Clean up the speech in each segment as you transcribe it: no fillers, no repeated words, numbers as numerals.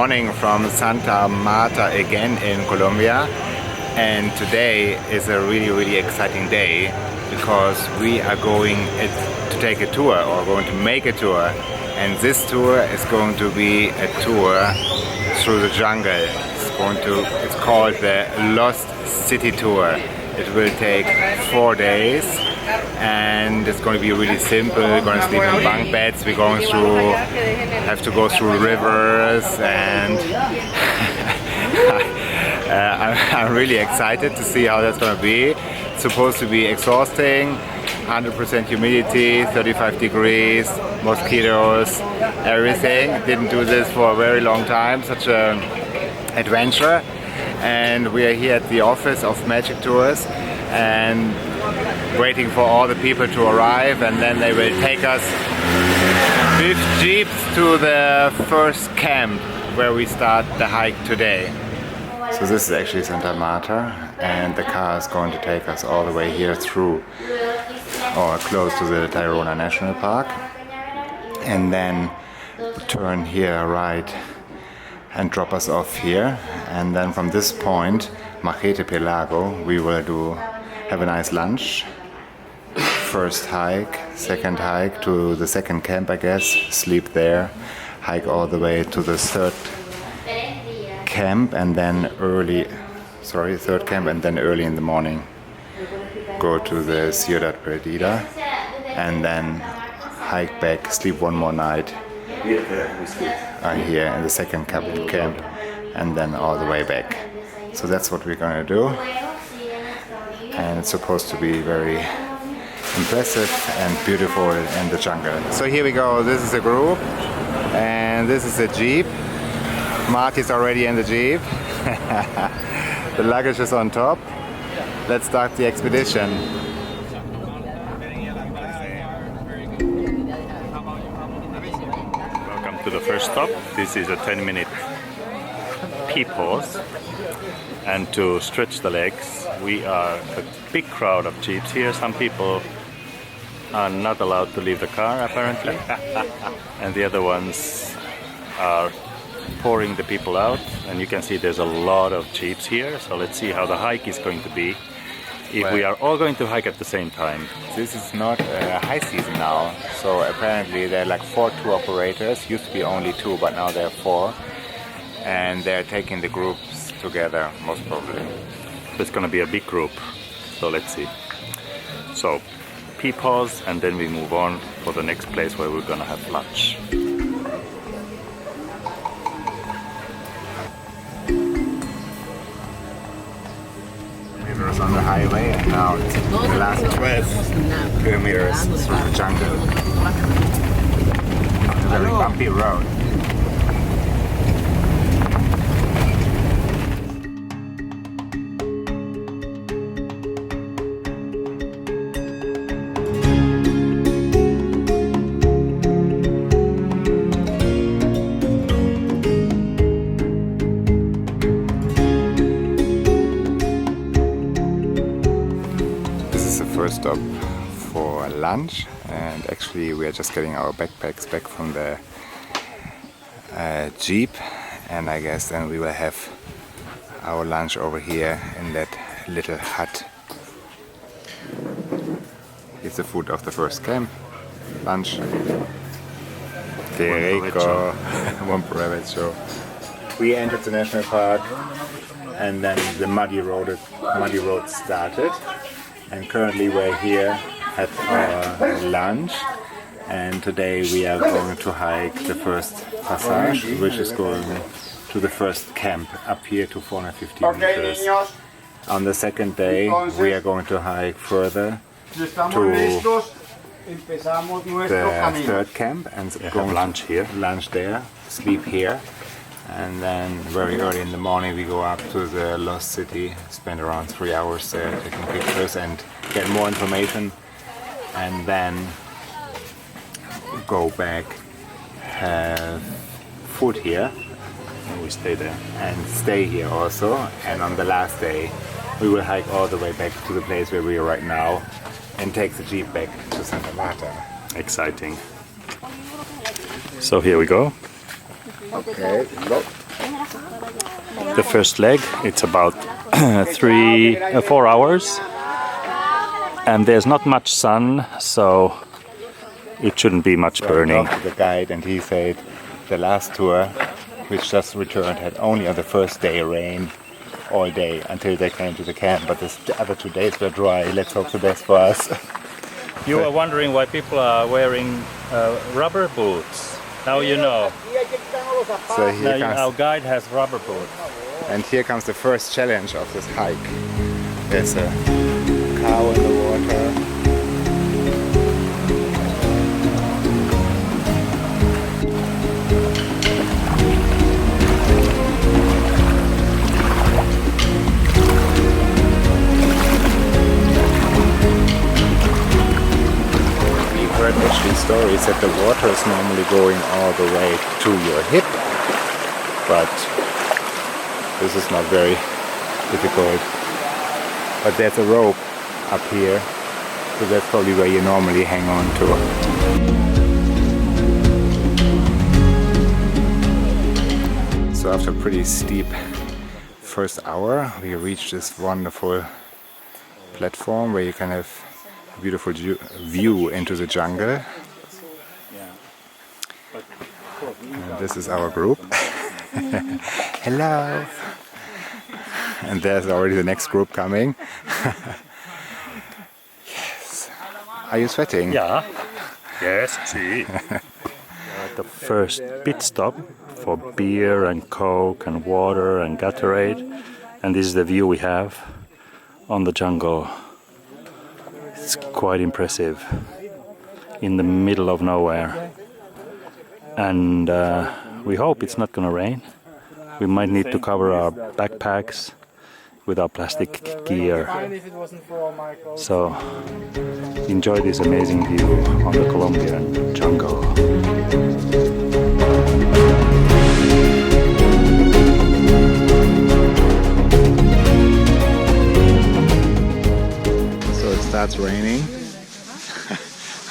morning from Santa Marta again in Colombia, and today is a really exciting day because we are going to take a tour, or going to make a tour, and this tour is going to be a tour through the jungle. It's called the Lost City Tour. It will take 4 days and it's going to be really simple. We're going to sleep in bunk beds. We're going to have to go through rivers, and I'm really excited to see how that's going to be. It's supposed to be exhausting. 100% humidity, 35 degrees, mosquitoes, everything. Didn't do this for a very long time, such an adventure. And we are here at the office of Magic Tours and waiting for all the people to arrive, and then they will take us with jeeps to the first camp where we start the hike today. So this is actually Santa Marta, and the car is going to take us all the way here through or close to the Tayrona National Park, and then turn here right and drop us off here, and then from this point, Machete Pelago, we will have a nice lunch. First hike, second hike to the second camp, I guess, sleep there, hike all the way to the third camp, and then third camp, and then early in the morning go to the Ciudad Perdida, and then hike back, sleep one more night here in the second camp, and then all the way back. So that's what we're gonna do, and it's supposed to be very impressive and beautiful in the jungle. So here we go. This is a group, and this is a jeep. Marty's already in the jeep. The luggage is on top. Let's start the expedition. Welcome to the first stop. This is a 10-minute pee pause, and to stretch the legs we are a big crowd of jeeps here. Some people are not allowed to leave the car apparently, and the other ones are pouring the people out, and you can see there's a lot of jeeps here. So let's see how the hike is going to be if we are all going to hike at the same time. This is not high season now, so apparently there are like 4 tour operators. Used to be only 2, but now there are 4, and they're taking the groups together most probably. It's going to be a big group, so let's see. So pee pause, and then we move on for the next place where we're going to have lunch. On the highway, and now it's the last 12 kilometers through the jungle. A very bumpy road. First stop for lunch, and actually we are just getting our backpacks back from the jeep, and I guess then we will have our lunch over here in that little hut. It's the food of the first camp. Lunch. Que rico. Buon provecho. We entered the national park, and then the muddy road started. And currently we're here at our lunch, and today we are going to hike the first passage, which is going to the first camp up here to 450 meters. On the second day we are going to hike further to the third camp and go lunch here, lunch there, sleep here. And then very early in the morning we go up to the Lost City, spend around 3 hours there taking pictures and get more information, and then go back, have food here, and we stay there and stay here also. And on the last day we will hike all the way back to the place where we are right now and take the jeep back to Santa Marta. Exciting. So here we go. Okay, go. The first leg, it's about 4 hours, and there's not much sun, so it shouldn't be much burning. I talked to the guide, and he said the last tour, which just returned, had only on the first day rain all day until they came to the camp, but the other 2 days were dry. Let's hope the best for us. You were wondering why people are wearing rubber boots. Now you know. So here comes, our guide has rubber boots. and here comes the first challenge of this hike. There's a cow in the water. Actually stories that the water is normally going all the way to your hip, but this is not very difficult. But there's a rope up here, so that's probably where you normally hang on to. So after a pretty steep first hour, we reached this wonderful platform where you can have a beautiful view into the jungle. And this is our group. Hello! And there's already the next group coming. Yes. Are you sweating? Yeah. Yes, see. The first pit stop for beer and Coke and water and Gatorade. And this is the view we have on the jungle. It's quite impressive, in the middle of nowhere, and we hope it's not gonna rain. We might need to cover our backpacks with our plastic gear. So enjoy this amazing view on the Colombian jungle. Starts raining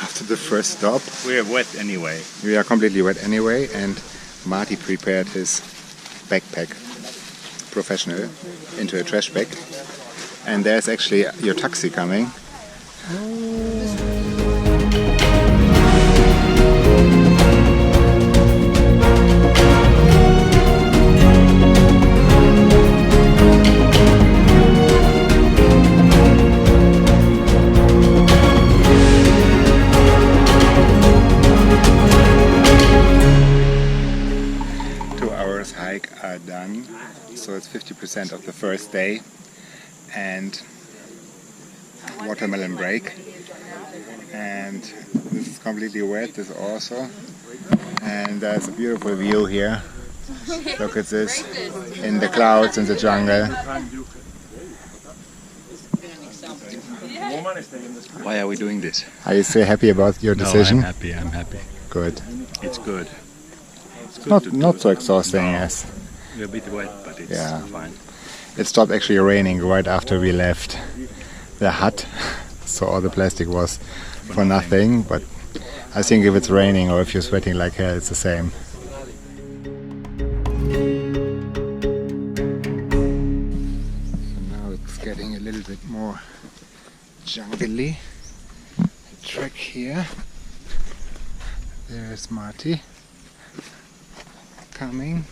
after the first stop. We are wet anyway. We are completely wet anyway, and Marty prepared his backpack, professional, into a trash bag. And there's actually your taxi coming. 2 hours hike are done, so it's 50% of the first day, and watermelon break. And this is completely wet, this also, and there's a beautiful view here. Look at this, in the clouds, in the jungle. Why are we doing this? Are you so happy about your decision? No, I'm happy. Good. It's good. Not so exhausting as. We're a bit wet, but it's fine. It stopped actually raining right after we left the hut, so all the plastic was for nothing, but I think if it's raining or if you're sweating like hell, it's the same. So now it's getting a little bit more jungly. Track here. There's Marty coming.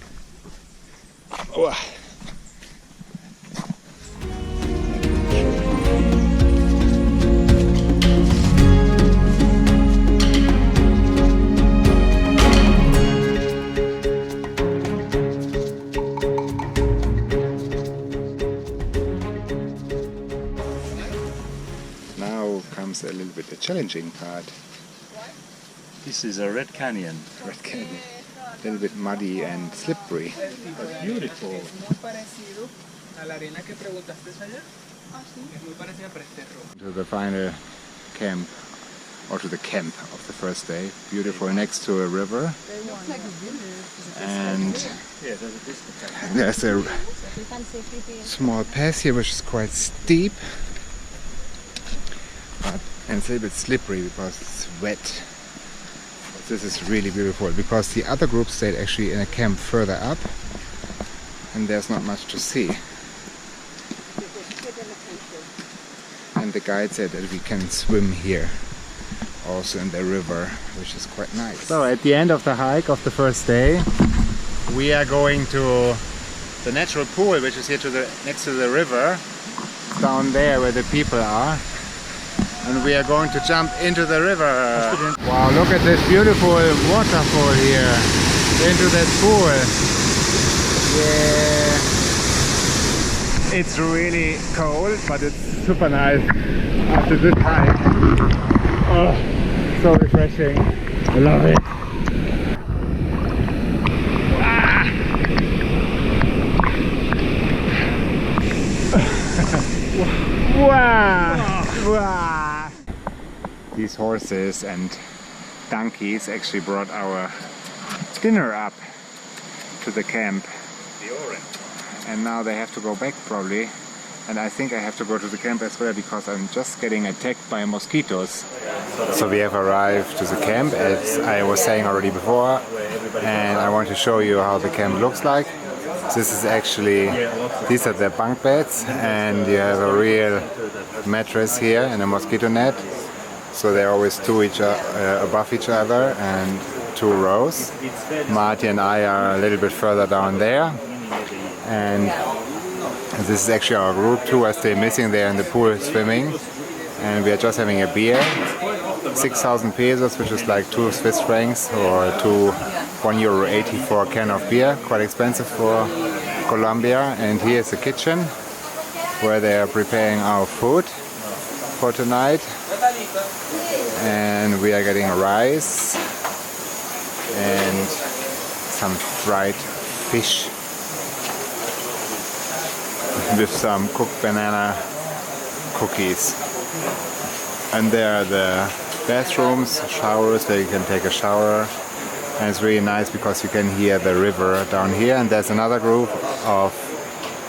Oh. Now comes a little bit the challenging part. This is a red canyon. Red Canyon. A little bit muddy and slippery. But beautiful. To the final camp, or to the camp of the first day. Beautiful, next to a river. And there's a small pass here which is quite steep. And it's a little bit slippery because it's wet. This is really beautiful because the other group stayed actually in a camp further up, and there's not much to see. And the guide said that we can swim here, also in the river, which is quite nice. So at the end of the hike of the first day, we are going to the natural pool, which is here next to the river, down there where the people are. And we are going to jump into the river. Wow, look at this beautiful waterfall here, into that pool. Yeah. It's really cold, but it's super nice after this hike. Oh, so refreshing. I love it. Wow! Wow! These horses and donkeys actually brought our dinner up to the camp. And now they have to go back probably. And I think I have to go to the camp as well because I'm just getting attacked by mosquitoes. So we have arrived to the camp, as I was saying already before. And I want to show you how the camp looks like. This is actually, these are the bunk beds, and you have a real mattress here and a mosquito net. So they're always two above each other and 2 rows. Marty and I are a little bit further down there. And this is actually our group. 2 are still missing there in the pool swimming. And we are just having a beer. 6,000 pesos, which is like 2 Swiss francs or €1.80 for a can of beer. Quite expensive for Colombia. And here's the kitchen where they are preparing our food for tonight. And we are getting rice and some fried fish with some cooked banana cookies. And there are the bathrooms, showers where you can take a shower. And it's really nice because you can hear the river down here. And there's another group of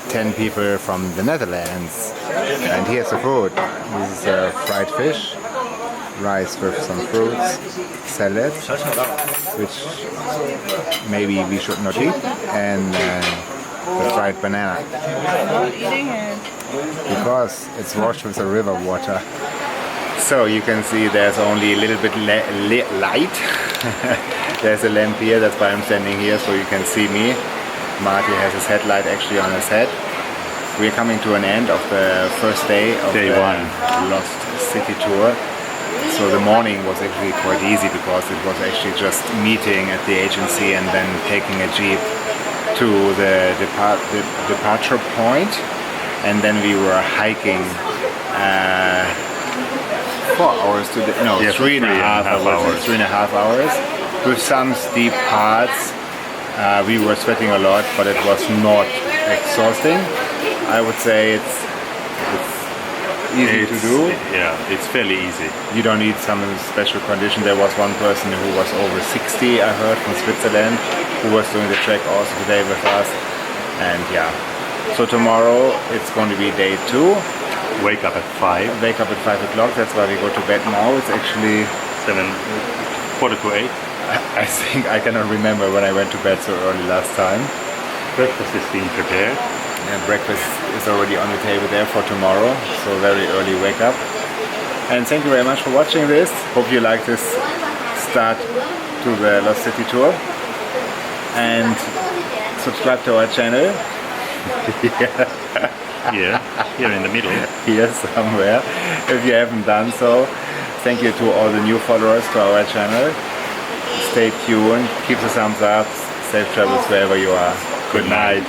10 people from the Netherlands. And here's the food. This is fried fish, rice with some fruits, salad, which maybe we should not eat, and the fried banana. Not eating it. Because it's washed with the river water. So you can see there's only a little bit light. There's a lamp here, that's why I'm standing here, so you can see me. Marty has his headlight actually on his head. We're coming to an end of the first day of the Lost City tour. So the morning was actually quite easy because it was actually just meeting at the agency and then taking a jeep to the departure point. And then we were hiking 4 hours to the, no, yes, 3.5 hours. 3.5 hours with some steep parts. We were sweating a lot, but it was not exhausting. I would say it's easy to do. Yeah, it's fairly easy. You don't need some special condition. There was one person who was over 60, I heard, from Switzerland, who was doing the trek also today with us. And yeah, so tomorrow it's going to be day 2. Wake up at 5. Wake up at 5 o'clock, that's why we go to bed now. It's actually 7:45. I think I cannot remember when I went to bed so early last time. Breakfast is being prepared. And breakfast is already on the table there for tomorrow, so very early wake up. And thank you very much for watching this. Hope you like this start to the Lost City tour. And subscribe to our channel. Yeah, here in the middle. Here somewhere, if you haven't done so. Thank you to all the new followers to our channel. Stay tuned, keep the thumbs up, safe travels wherever you are. Good night.